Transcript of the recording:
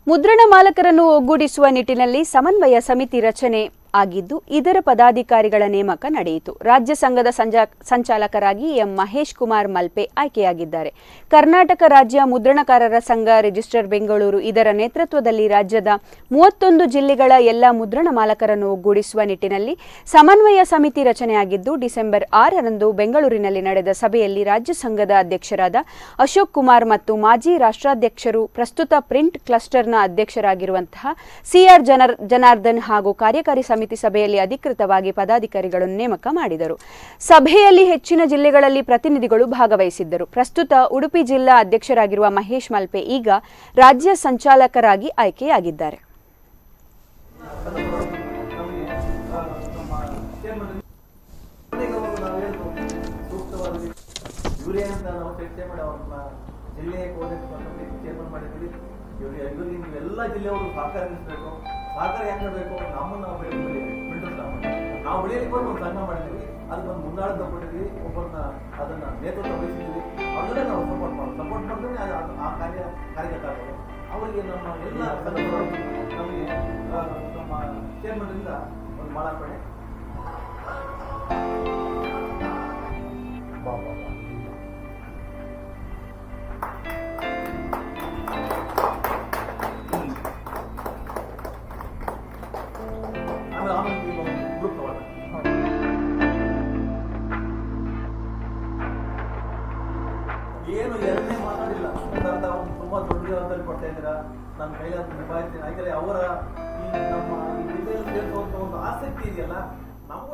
ಮುದ್ರಣ ಮಾಲಕರನ್ನು ಒಗ್ಗೂಡಿಸುವ ನಿಟ್ಟಿನಲ್ಲಿ ಸಮನ್ವಯ ಸಮಿತಿ ರಚನೆ ಆಗಿದ್ದು ಇದರ ಪದಾಧಿಕಾರಿಗಳ ನೇಮಕ ನಡೆಯಿತು. ರಾಜ್ಯ ಸಂಘದ ಸಂಚಾಲಕರಾಗಿ ಎಂ ಮಹೇಶ್ ಕುಮಾರ್ ಮಲ್ಪೆ ಆಯ್ಕೆಯಾಗಿದ್ದಾರೆ. ಕರ್ನಾಟಕ ರಾಜ್ಯ ಮುದ್ರಣಕಾರರ ಸಂಘ ರಿಜಿಸ್ಟರ್ ಬೆಂಗಳೂರು ಇದರ ನೇತೃತ್ವದಲ್ಲಿ ರಾಜ್ಯದ 31 ಜಿಲ್ಲೆಗಳ ಎಲ್ಲ ಮುದ್ರಣ ಮಾಲಕರನ್ನು ಒಗ್ಗೂಡಿಸುವ ನಿಟ್ಟಿನಲ್ಲಿ ಸಮನ್ವಯ ಸಮಿತಿ ರಚನೆಯಾಗಿದ್ದು ಡಿಸೆಂಬರ್ 6ರಂದು ಬೆಂಗಳೂರಿನಲ್ಲಿ ನಡೆದ ಸಭೆಯಲ್ಲಿ ರಾಜ್ಯ ಸಂಘದ ಅಧ್ಯಕ್ಷರಾದ ಅಶೋಕ್ ಕುಮಾರ್ ಮತ್ತು ಮಾಜಿ ರಾಷ್ಟ್ರಾಧ್ಯಕ್ಷರು ಪ್ರಸ್ತುತ ಪ್ರಿಂಟ್ ಕ್ಲಸ್ಟರ್ನ ಅಧ್ಯಕ್ಷರಾಗಿರುವಂತಹ ಸಿಆರ್ ಜನಾರ್ದನ್ ಹಾಗೂ ಕಾರ್ಯಕಾರಿ ಸಮಿತಿ ಸಭೆಯಲ್ಲಿ ಅಧಿಕೃತವಾಗಿ ಪದಾಧಿಕಾರಿಗಳನ್ನು ನೇಮಕ ಮಾಡಿದರು. ಸಭೆಯಲ್ಲಿ ಹೆಚ್ಚಿನ ಜಿಲ್ಲೆಗಳಲ್ಲಿ ಪ್ರತಿನಿಧಿಗಳು ಭಾಗವಹಿಸಿದ್ದರು. ಪ್ರಸ್ತುತ ಉಡುಪಿ ಜಿಲ್ಲಾ ಅಧ್ಯಕ್ಷರಾಗಿರುವ ಮಹೇಶ್ ಮಲ್ಪೆ ಈಗ ರಾಜ್ಯ ಸಂಚಾಲಕರಾಗಿ ಆಯ್ಕೆಯಾಗಿದ್ದಾರೆ. ಸಹಕಾರ ಯಾಕೆ ಮಾಡಬೇಕು? ನಮ್ಮನ್ನು ನಾವು ನಾವು ಬೆಳೆಯಲಿಕ್ಕೆ ಒಂದು ಸಂಘ ಮಾಡಿದ್ವಿ, ಅದಕ್ಕೊಂದು ಮುಂದಾಳ ತಗೊಂಡಿದ್ವಿ, ಒಬ್ಬರನ್ನ ಅದನ್ನ ನೇತೃತ್ವ ವಹಿಸಿದ್ವಿ. ಅವ್ರನ್ನೇ ನಾವು ಸಪೋರ್ಟ್ ಮಾಡಿದ್ರೆ ಆ ಕಾರ್ಯಗತ ಆಗ್ಬೋದು. ಅವರಿಗೆ ನಮ್ಮ ಎಲ್ಲ ಸಂಘಗಳು ನಮಗೆ ನಮ್ಮ ಚೇರ್ಮನ್ನಿಂದ ಒಂದು ಮಾಲಾರ್ಪಣೆ ಏನು ಎರಡನೇ ಮಾತಾಡಿಲ್ಲ. ತುಂಬಾ ದೊಡ್ಡ ಜವಾಬ್ದಾರಿ ಕೊಡ್ತಾ ಇದ್ದೀರಾ, ನನ್ನ ಕೈಲಾದ ನಿಭಾಯಿಸ್ತೀನಿ. ಯಾಕಂದ್ರೆ ಅವರ ಈ ನಮ್ಮ ಈ ಜಿಲ್ಲೆಯಲ್ಲಿ ಸೇರಿಸುವಂತ ಒಂದು ಆಸಕ್ತಿ ಇದೆಯಲ್ಲ, ನಮಗೂ